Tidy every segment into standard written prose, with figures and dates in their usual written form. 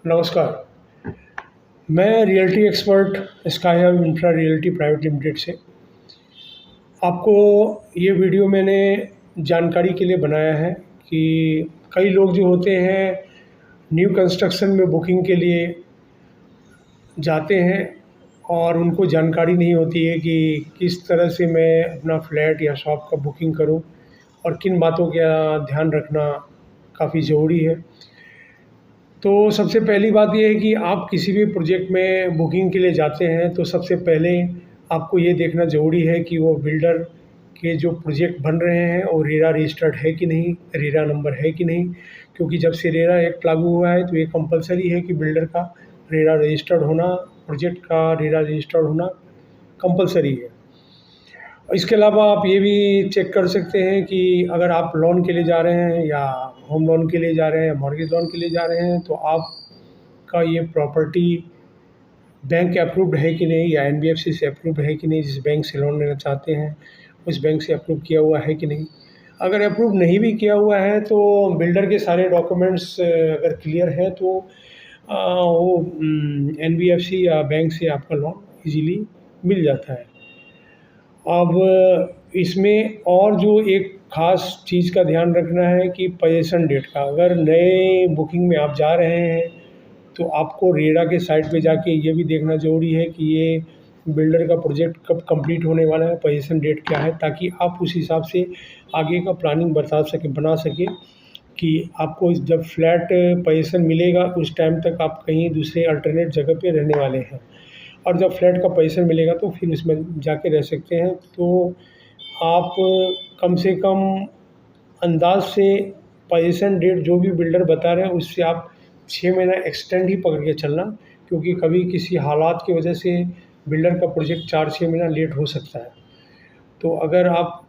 नमस्कार। मैं realty expert sky hub infra realty private limited से आपको ये वीडियो मैंने जानकारी के लिए बनाया है कि कई लोग जो होते हैं न्यू कंस्ट्रक्शन में बुकिंग के लिए जाते हैं और उनको जानकारी नहीं होती है कि किस तरह से मैं अपना फ्लैट या शॉप का बुकिंग करूं और किन बातों का ध्यान रखना काफ़ी ज़रूरी है। तो सबसे पहली बात ये है कि आप किसी भी प्रोजेक्ट में बुकिंग के लिए जाते हैं तो सबसे पहले आपको ये देखना ज़रूरी है कि वो बिल्डर के जो प्रोजेक्ट बन रहे हैं वो रेरा रजिस्टर्ड है कि नहीं, रेरा नंबर है कि नहीं। क्योंकि जब से रेरा एक्ट लागू हुआ है तो ये कंपलसरी है कि बिल्डर का रेरा रजिस्टर्ड होना, प्रोजेक्ट का रेरा रजिस्टर्ड होना कंपलसरी है। इसके अलावा आप ये भी चेक कर सकते हैं कि अगर आप लोन के लिए जा रहे हैं या होम लोन के लिए जा रहे हैं या मॉर्गेज लोन के लिए जा रहे हैं तो आपका ये प्रॉपर्टी बैंक अप्रूव्ड है कि नहीं या एनबीएफसी से अप्रूव्ड है कि नहीं। जिस बैंक से लोन लेना चाहते हैं उस बैंक से अप्रूव किया हुआ है कि नहीं। अगर अप्रूव नहीं भी किया हुआ है तो बिल्डर के सारे डॉक्यूमेंट्स अगर क्लियर है तो वो एनबीएफसी या बैंक से आपका लोन इजीली मिल जाता है। अब इसमें और जो एक ख़ास चीज़ का ध्यान रखना है कि पोजीशन डेट का। अगर नए बुकिंग में आप जा रहे हैं तो आपको रेरा के साइट पे जाके ये भी देखना ज़रूरी है कि ये बिल्डर का प्रोजेक्ट कब कंप्लीट होने वाला है, पोजीशन डेट क्या है, ताकि आप उस हिसाब से आगे का प्लानिंग बना सकें कि आपको जब फ्लैट पोजीशन मिलेगा उस टाइम तक आप कहीं दूसरे अल्टरनेट जगह पे रहने वाले हैं और जब फ्लैट का पोजीशन मिलेगा तो फिर उसमें जाके रह सकते हैं। तो आप कम से कम अंदाज से पोजीशन डेट जो भी बिल्डर बता रहे हैं उससे आप 6 महीना एक्सटेंड ही पकड़ के चलना, क्योंकि कभी किसी हालात की वजह से बिल्डर का प्रोजेक्ट 4-6 महीना लेट हो सकता है। तो अगर आप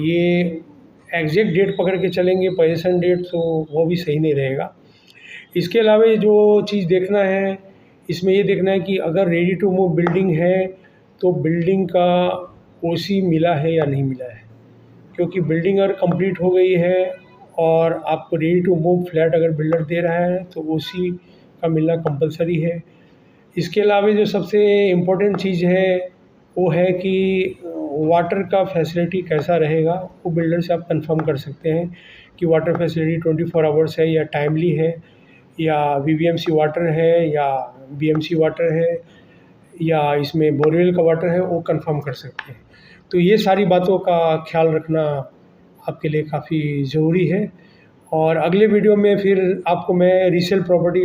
ये एग्जैक्ट डेट पकड़ के चलेंगे पोजीशन डेट तो वो भी सही नहीं रहेगा। इसके अलावा जो चीज़ देखना है इसमें ये देखना है कि अगर रेडी टू मूव बिल्डिंग है तो बिल्डिंग का ओसी मिला है या नहीं मिला है। क्योंकि बिल्डिंग अगर कंप्लीट हो गई है और आपको रेडी टू मूव फ्लैट अगर बिल्डर दे रहा है तो ओसी का मिलना कंपलसरी है। इसके अलावा जो सबसे इम्पोर्टेंट चीज़ है वो है कि वाटर का फैसिलिटी कैसा रहेगा, वो बिल्डर से आप कंफर्म कर सकते हैं कि वाटर फैसिलिटी 24 आवर्स है या टाइमली है या वीवीएमसी वाटर है या बीएमसी वाटर है या इसमें बोरवेल का वाटर है, वो कंफर्म कर सकते हैं। तो ये सारी बातों का ख्याल रखना आपके लिए काफ़ी ज़रूरी है। और अगले वीडियो में फिर आपको मैं रीसेल प्रॉपर्टी